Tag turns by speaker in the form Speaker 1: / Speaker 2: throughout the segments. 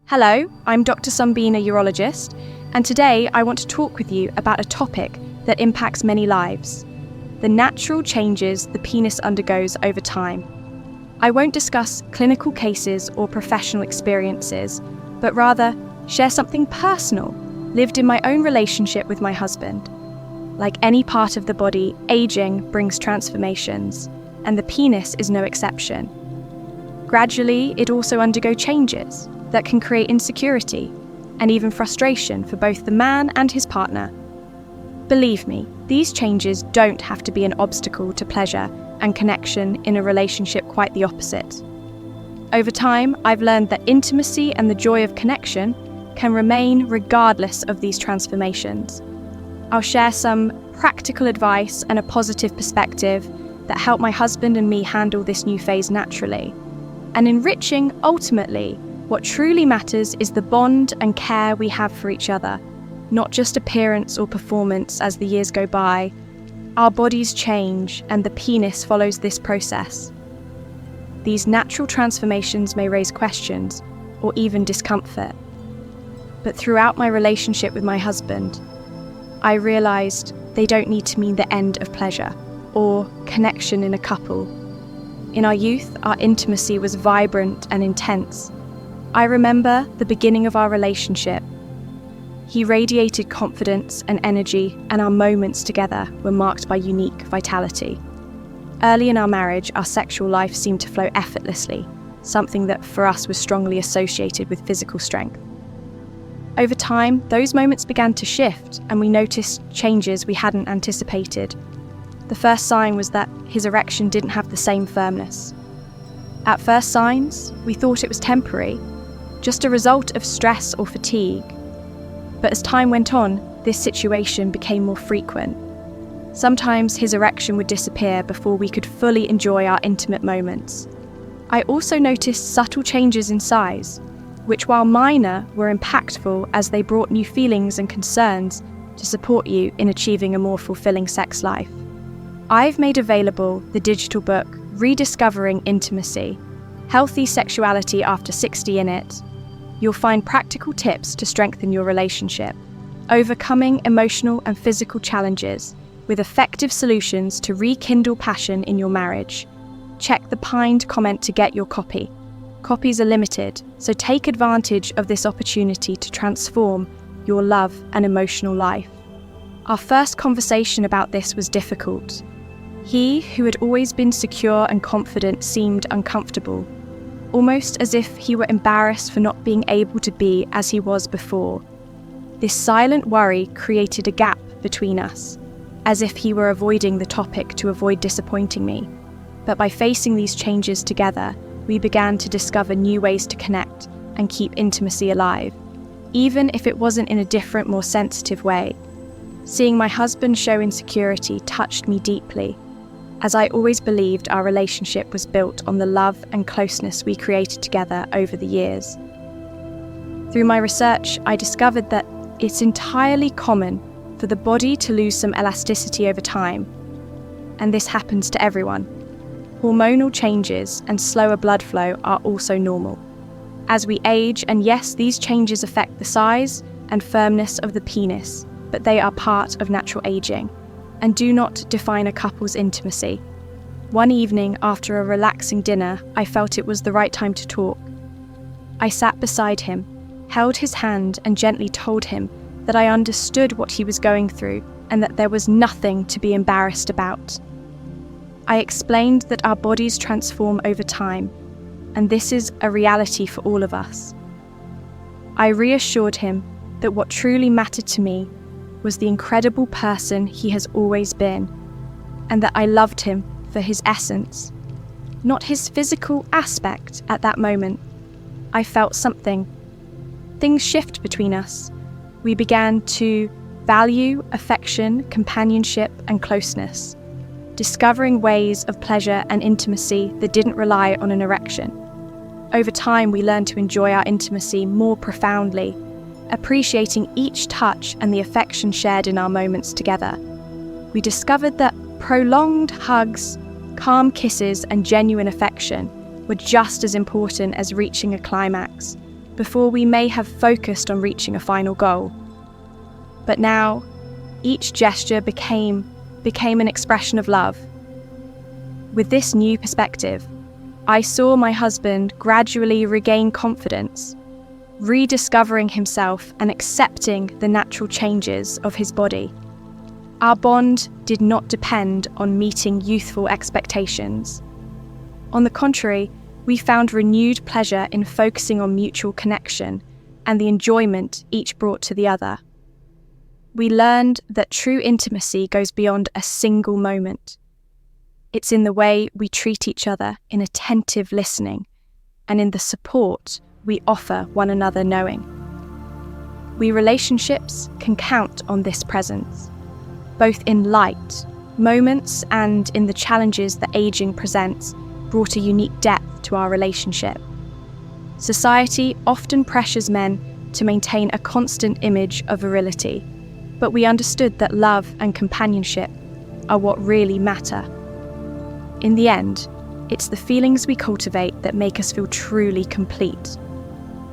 Speaker 1: Hello, I'm Dr. Sumbina, urologist, and today I want to talk with you about a topic that impacts many lives: the natural changes the penis undergoes over time. I won't discuss clinical cases or professional experiences, but rather share something personal, lived in my own relationship with my husband. Like any part of the body, aging brings transformations, and the penis is no exception. Gradually, it also undergoes changes that can create insecurity and even frustration for both the man and his partner. Believe me, these changes don't have to be an obstacle to pleasure and connection in a relationship, quite the opposite. Over time, I've learned that intimacy and the joy of connection can remain regardless of these transformations. I'll share some practical advice and a positive perspective that help my husband and me handle this new phase naturally. And enriching, ultimately, what truly matters is the bond and care we have for each other, not just appearance or performance as the years go by. Our bodies change, and the penis follows this process. These natural transformations may raise questions or even discomfort. But throughout my relationship with my husband, I realized they don't need to mean the end of pleasure or connection in a couple. In our youth, our intimacy was vibrant and intense. I remember the beginning of our relationship. He radiated confidence and energy, and our moments together were marked by unique vitality. Early in our marriage, our sexual life seemed to flow effortlessly, something that for us was strongly associated with physical strength. Over time, those moments began to shift, and we noticed changes we hadn't anticipated. The first sign was that his erection didn't have the same firmness. At first signs, we thought it was temporary, just a result of stress or fatigue. But as time went on, this situation became more frequent. Sometimes his erection would disappear before we could fully enjoy our intimate moments. I also noticed subtle changes in size, which, while minor, were impactful as they brought new feelings and concerns to support you in achieving a more fulfilling sex life. I've made available the digital book Rediscovering Intimacy, Healthy Sexuality After 60 in it. You'll find practical tips to strengthen your relationship, overcoming emotional and physical challenges with effective solutions to rekindle passion in your marriage. Check the pinned comment to get your copy. Copies are limited, so take advantage of this opportunity to transform your love and emotional life. Our first conversation about this was difficult. He, who had always been secure and confident, seemed uncomfortable, almost as if he were embarrassed for not being able to be as he was before. This silent worry created a gap between us, as if he were avoiding the topic to avoid disappointing me. But by facing these changes together, we began to discover new ways to connect and keep intimacy alive, even if it wasn't in a different, more sensitive way. Seeing my husband show insecurity touched me deeply, as I always believed our relationship was built on the love and closeness we created together over the years. Through my research, I discovered that it's entirely common for the body to lose some elasticity over time, and this happens to everyone. Hormonal changes and slower blood flow are also normal as we age, and yes, these changes affect the size and firmness of the penis, but they are part of natural aging and do not define a couple's intimacy. One evening after a relaxing dinner, I felt it was the right time to talk. I sat beside him, held his hand, and gently told him that I understood what he was going through and that there was nothing to be embarrassed about. I explained that our bodies transform over time, and this is a reality for all of us. I reassured him that what truly mattered to me was the incredible person he has always been, and that I loved him for his essence, not his physical aspect at that moment. I felt something. Things shift between us. We began to value affection, companionship, and closeness, discovering ways of pleasure and intimacy that didn't rely on an erection. Over time, we learned to enjoy our intimacy more profoundly, appreciating each touch and the affection shared in our moments together. We discovered that prolonged hugs, calm kisses, and genuine affection were just as important as reaching a climax. before we may have focused on reaching a final goal. But now, each gesture became an expression of love. With this new perspective, I saw my husband gradually regain confidence, rediscovering himself and accepting the natural changes of his body. Our bond did not depend on meeting youthful expectations. On the contrary, we found renewed pleasure in focusing on mutual connection and the enjoyment each brought to the other. We learned that true intimacy goes beyond a single moment. It's in the way we treat each other, in attentive listening, and in the support we offer one another knowing. We relationships can count on this presence, both in light moments and in the challenges that aging presents brought a unique depth to our relationship. Society often pressures men to maintain a constant image of virility, but we understood that love and companionship are what really matter. In the end, it's the feelings we cultivate that make us feel truly complete.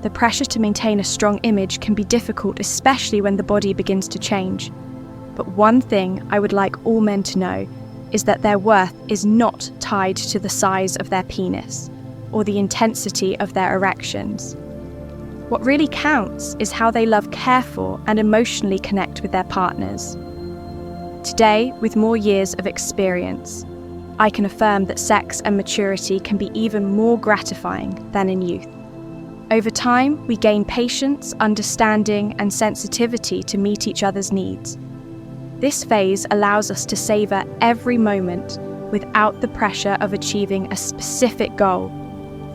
Speaker 1: The pressure to maintain a strong image can be difficult, especially when the body begins to change. But one thing I would like all men to know is that their worth is not tied to the size of their penis or the intensity of their erections. What really counts is how they love, care for, and emotionally connect with their partners. Today, with more years of experience, I can affirm that sex and maturity can be even more gratifying than in youth. Over time, we gain patience, understanding, and sensitivity to meet each other's needs. This phase allows us to savor every moment without the pressure of achieving a specific goal,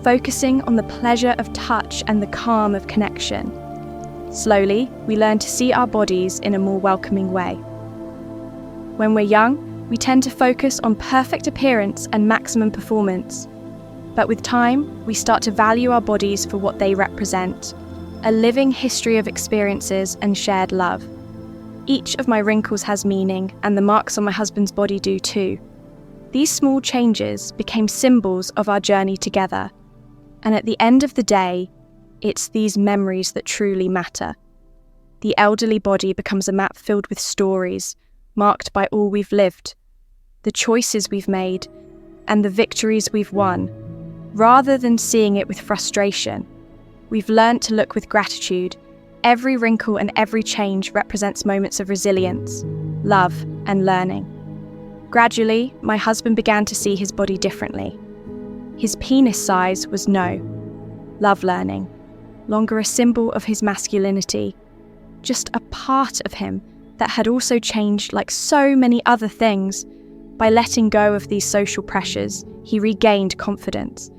Speaker 1: focusing on the pleasure of touch and the calm of connection. Slowly, we learn to see our bodies in a more welcoming way. When we're young, we tend to focus on perfect appearance and maximum performance. But with time, we start to value our bodies for what they represent, a living history of experiences and shared love. Each of my wrinkles has meaning, and the marks on my husband's body do too. These small changes became symbols of our journey together. And at the end of the day, it's these memories that truly matter. The elderly body becomes a map filled with stories, marked by all we've lived, the choices we've made, and the victories we've won. Rather than seeing it with frustration, we've learned to look with gratitude. Every wrinkle and every change represents moments of resilience, love, and learning. Gradually, my husband began to see his body differently. His penis size was no love learning, longer a symbol of his masculinity, just a part of him that had also changed like so many other things. By letting go of these social pressures, he regained confidence.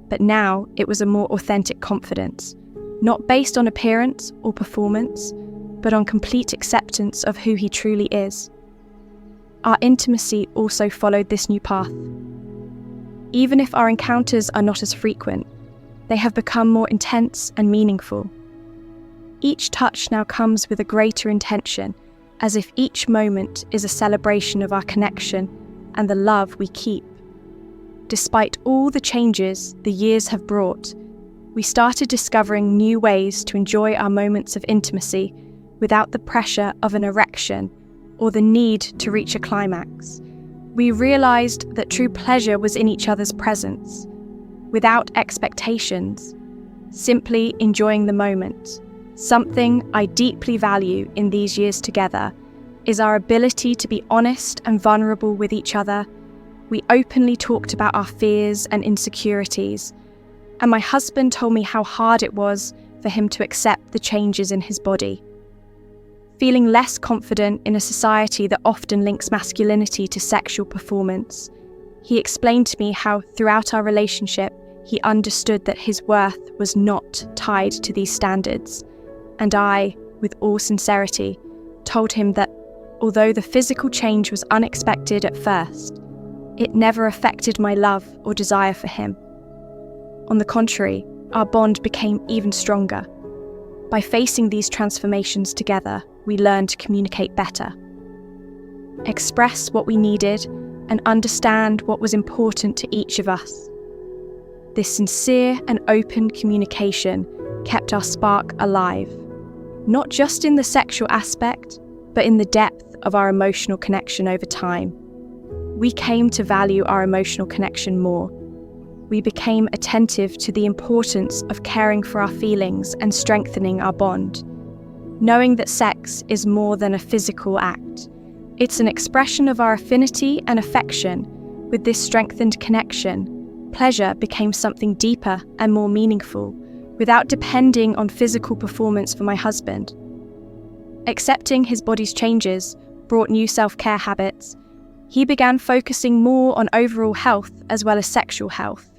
Speaker 1: But now it was a more authentic confidence, not based on appearance or performance, but on complete acceptance of who he truly is. Our intimacy also followed this new path. Even if our encounters are not as frequent, they have become more intense and meaningful. Each touch now comes with a greater intention, as if each moment is a celebration of our connection and the love we keep. Despite all the changes the years have brought, we started discovering new ways to enjoy our moments of intimacy without the pressure of an erection or the need to reach a climax. We realized that true pleasure was in each other's presence, without expectations, simply enjoying the moment. Something I deeply value in these years together is our ability to be honest and vulnerable with each other. We openly talked about our fears and insecurities, and my husband told me how hard it was for him to accept the changes in his body. Feeling less confident in a society that often links masculinity to sexual performance, he explained to me how throughout our relationship he understood that his worth was not tied to these standards. And I, with all sincerity, told him that although the physical change was unexpected at first, it never affected my love or desire for him. On the contrary, our bond became even stronger. By facing these transformations together, we learned to communicate better, express what we needed, and understand what was important to each of us. This sincere and open communication kept our spark alive, not just in the sexual aspect, but in the depth of our emotional connection over time. We came to value our emotional connection more. We became attentive to the importance of caring for our feelings and strengthening our bond. Knowing that sex is more than a physical act. It's an expression of our affinity and affection. With this strengthened connection, pleasure became something deeper and more meaningful, without depending on physical performance for my husband. Accepting his body's changes brought new self-care habits. He began focusing more on overall health as well as sexual health.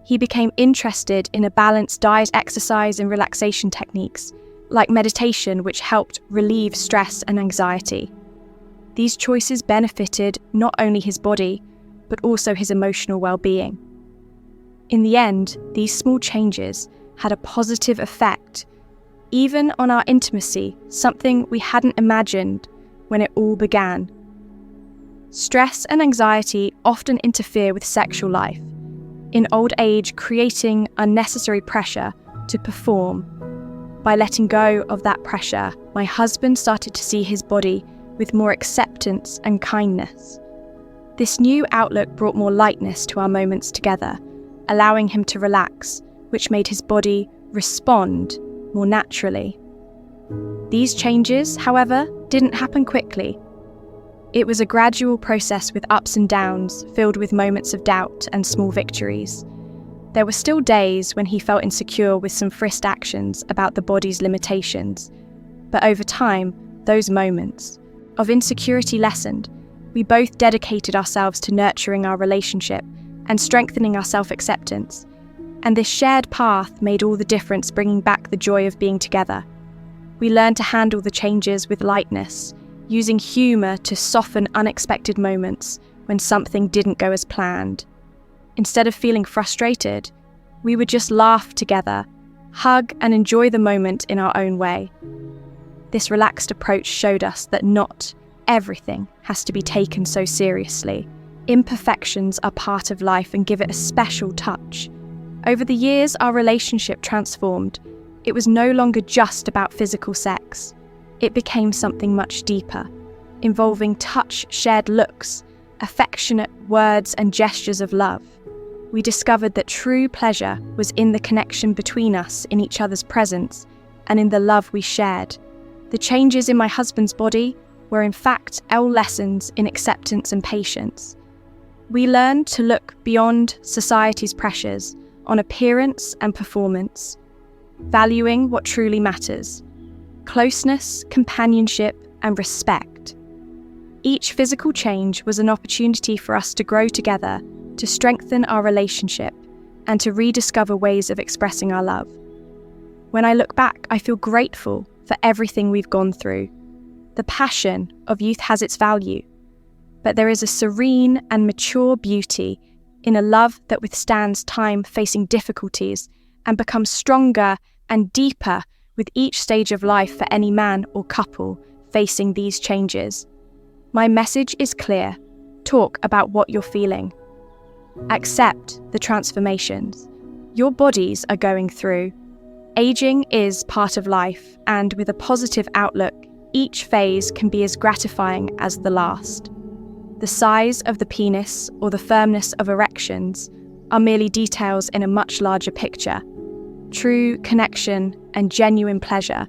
Speaker 1: He became interested in a balanced diet, exercise, and relaxation techniques, like meditation, which helped relieve stress and anxiety. These choices benefited not only his body, but also his emotional well-being. In the end, these small changes had a positive effect, even on our intimacy, something we hadn't imagined when it all began. Stress and anxiety often interfere with sexual life, in old age creating unnecessary pressure to perform. By letting go of that pressure, my husband started to see his body with more acceptance and kindness. This new outlook brought more lightness to our moments together, allowing him to relax, which made his body respond more naturally. These changes, however, didn't happen quickly. It was a gradual process with ups and downs, filled with moments of doubt and small victories. There were still days when he felt insecure with some frisked actions about the body's limitations. But over time, those moments of insecurity lessened. We both dedicated ourselves to nurturing our relationship and strengthening our self-acceptance. And this shared path made all the difference, bringing back the joy of being together. We learned to handle the changes with lightness, using humour to soften unexpected moments when something didn't go as planned. Instead of feeling frustrated, we would just laugh together, hug and enjoy the moment in our own way. This relaxed approach showed us that not everything has to be taken so seriously. Imperfections are part of life and give it a special touch. Over the years, our relationship transformed. It was no longer just about physical sex. It became something much deeper, involving touch, shared looks, affectionate words and gestures of love. We discovered that true pleasure was in the connection between us, in each other's presence, and in the love we shared. The changes in my husband's body were in fact our lessons in acceptance and patience. We learned to look beyond society's pressures on appearance and performance, valuing what truly matters: closeness, companionship, and respect. Each physical change was an opportunity for us to grow together, to strengthen our relationship, and to rediscover ways of expressing our love. When I look back, I feel grateful for everything we've gone through. The passion of youth has its value, but there is a serene and mature beauty in a love that withstands time, facing difficulties, and becomes stronger and deeper with each stage of life for any man or couple facing these changes. My message is clear: talk about what you're feeling. Accept the transformations your bodies are going through. Aging is part of life, and with a positive outlook, each phase can be as gratifying as the last. The size of the penis or the firmness of erections are merely details in a much larger picture. True connection and genuine pleasure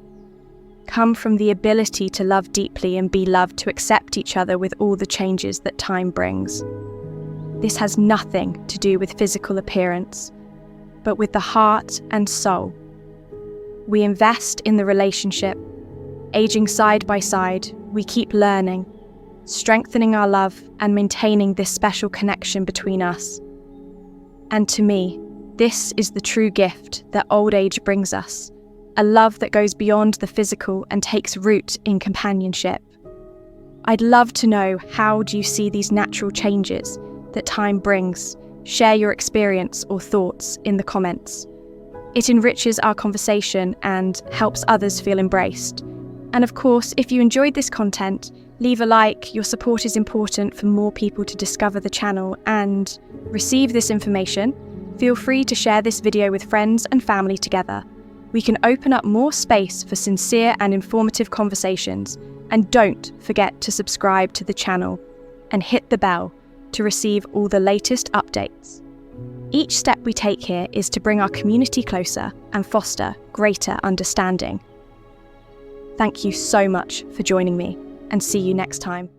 Speaker 1: come from the ability to love deeply and be loved, to accept each other with all the changes that time brings. This has nothing to do with physical appearance, but with the heart and soul. We invest in the relationship. Aging side by side, we keep learning, strengthening our love and maintaining this special connection between us. And to me, this is the true gift that old age brings us, a love that goes beyond the physical and takes root in companionship. I'd love to know, how do you see these natural changes that time brings? Share your experience or thoughts in the comments. It enriches our conversation and helps others feel embraced. And of course, if you enjoyed this content, leave a like. Your support is important for more people to discover the channel and receive this information. Feel free to share this video with friends and family together. we can open up more space for sincere and informative conversations. And don't forget to subscribe to the channel and hit the bell to receive all the latest updates. Each step we take here is to bring our community closer and foster greater understanding. Thank you so much for joining me, and see you next time.